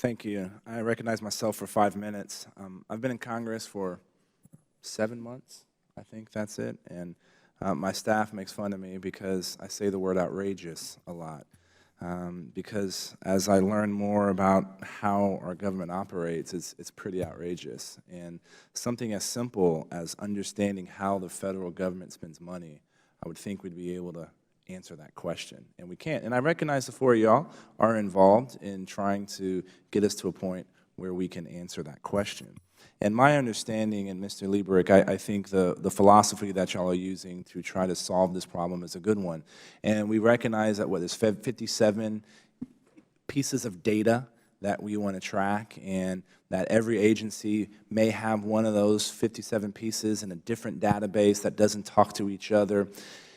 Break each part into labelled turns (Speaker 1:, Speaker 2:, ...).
Speaker 1: Thank you. I recognize myself for 5 minutes. I've been in Congress for 7 months, I think that's it, and my staff makes fun of me because I say the word outrageous a lot. Because as I learn more about how our government operates, it's pretty outrageous. And something as simple as understanding how the federal government spends money, I would think we'd be able to answer that question, and we can't. And I recognize the four of y'all are involved in trying to get us to a point where we can answer that question. And my understanding, and Mr. Lieberich, I think the philosophy that y'all are using to try to solve this problem is a good one. And we recognize that there's 57 pieces of data that we want to track, and that every agency may have one of those 57 pieces in a different database that doesn't talk to each other.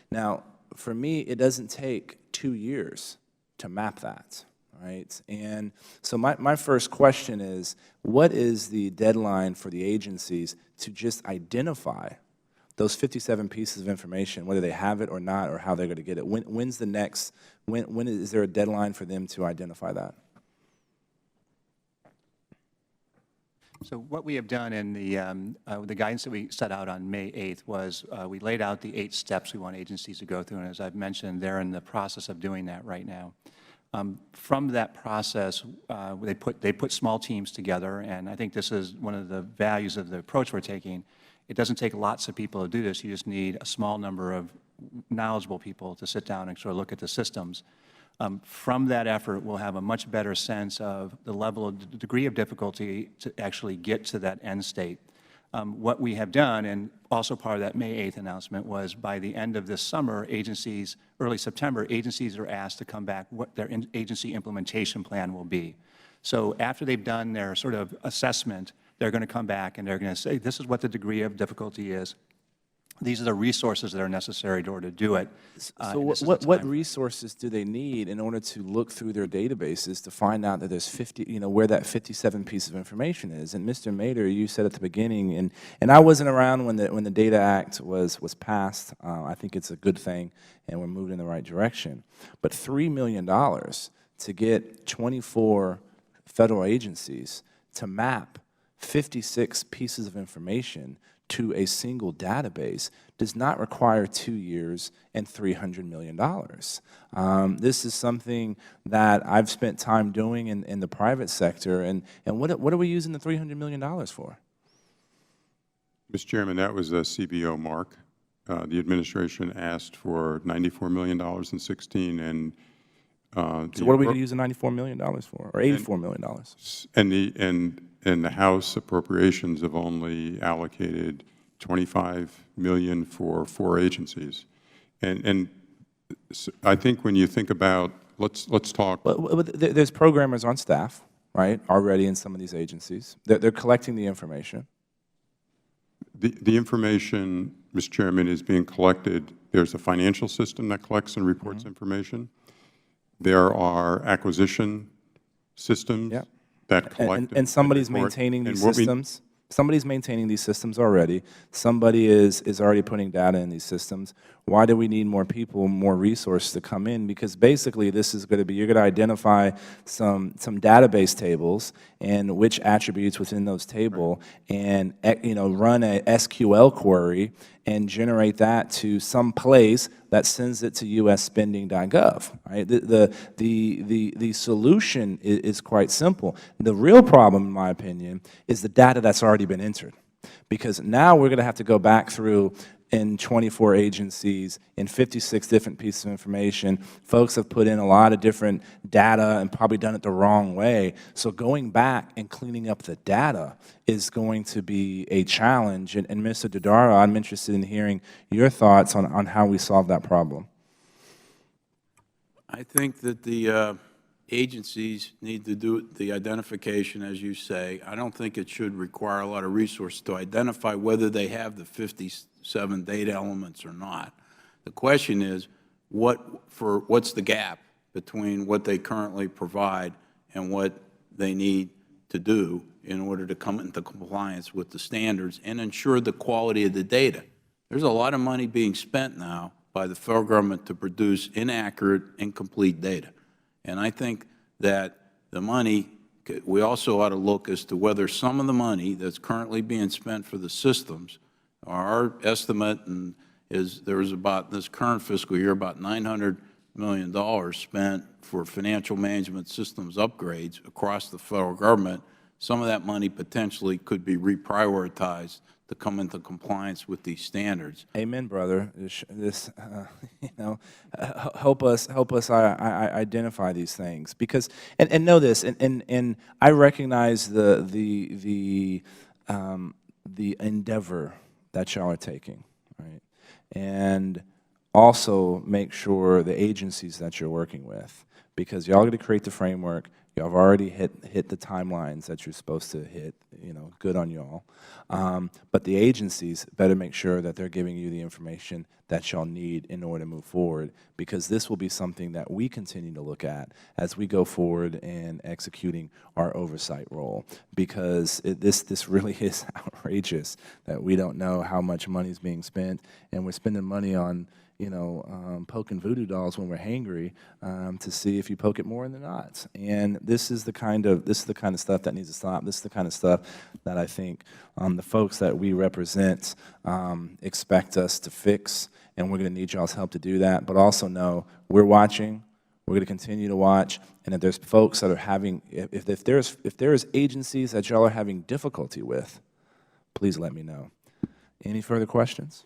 Speaker 1: Now, for me, it doesn't take 2 years to map that. Right? And so my first question is, what is the deadline for the agencies to just identify those 57 pieces of information, whether they have it or not, or how they're going to get it? When's the next, when is there a deadline for them to identify that?
Speaker 2: So what we have done in the guidance that we set out on May 8th was we laid out the 8 steps we want agencies to go through, and as I've mentioned, they're in the process of doing that right now. From that process, they put small teams together, and I think this is one of the values of the approach we're taking. It doesn't take lots of people to do this. You just need a small number of knowledgeable people to sit down and sort of look at the systems. From that effort, we'll have a much better sense of the level of the degree of difficulty to actually get to that end state. What we have done, and also part of that May 8th announcement, was by the end of this summer, agencies, early September, agencies are asked to come back what their agency implementation plan will be. So after they've done their sort of assessment, they're going to come back and they're going to say, this is what the degree of difficulty is. These are the resources that are necessary in order to do it.
Speaker 1: So what resources do they need in order to look through their databases to find out that there's 50, where that 57 piece of information is? And Mr. Mader, you said at the beginning, and I wasn't around when the Data Act was passed. I think it's a good thing, and we're moving in the right direction. But $3 million to get 24 federal agencies to map 56 pieces of information to a single database does not require 2 years and $300 million. This is something that I've spent time doing in the private sector, and what are we using the $300 million for?
Speaker 3: Mr. Chairman, that was a CBO mark. The administration asked for $94 million in 16, and
Speaker 1: so what are we going to use the $94 million for, or $84 million?
Speaker 3: And the House appropriations have only allocated $25 million for 4 agencies. And so I think when you think about, let's talk.
Speaker 1: Well, there's programmers on staff, right, already in some of these agencies. They're collecting the information.
Speaker 3: The information, Mr. Chairman, is being collected. There's a financial system that collects and reports information. There are acquisition systems that collect
Speaker 1: and somebody's maintaining these systems. Somebody's maintaining these systems already. Somebody is already putting data in these systems. Why do we need more people, more resources to come in? Because basically this is going to be, you're going to identify some database tables and which attributes within those tables, and run a SQL query and generate that to some place that sends it to usspending.gov. Right? The solution is quite simple. The real problem, in my opinion, is the data that's already been entered. Because now we're going to have to go back through in 24 agencies, in 56 different pieces of information. Folks have put in a lot of different data and probably done it the wrong way. So going back and cleaning up the data is going to be a challenge. And Mr. Dodaro, I'm interested in hearing your thoughts on how we solve that problem.
Speaker 4: I think that the agencies need to do the identification, as you say. I don't think it should require a lot of resources to identify whether they have the 57 data elements or not. The question is, what's the gap between what they currently provide and what they need to do in order to come into compliance with the standards and ensure the quality of the data? There's a lot of money being spent now by the federal government to produce inaccurate, incomplete data. And I think that the money we also ought to look as to whether some of the money that's currently being spent for the systems, our estimate is there was about, this current fiscal year, about $900 million spent for financial management systems upgrades across the federal government. Some of that money potentially could be reprioritized to come into compliance with these standards.
Speaker 1: Amen, brother. This you know, help us identify these things, because and know this, and I recognize the endeavor that y'all are taking, right? And also make sure the agencies that you're working with, because y'all got to create the framework. Y'all have already hit the timelines that you're supposed to hit, you know, good on y'all. But the agencies better make sure that they're giving you the information that y'all need in order to move forward, because this will be something that we continue to look at as we go forward in executing our oversight role, because this really is outrageous that we don't know how much money is being spent, and we're spending money on, you know, poking voodoo dolls when we're hangry to see if you poke it more than not. And this is the kind of stuff that needs to stop. This is the kind of stuff that I think the folks that we represent expect us to fix, and we're going to need y'all's help to do that. But also know we're watching. We're going to continue to watch, and if there's folks that are having, if there's agencies that y'all are having difficulty with, please let me know. Any further questions?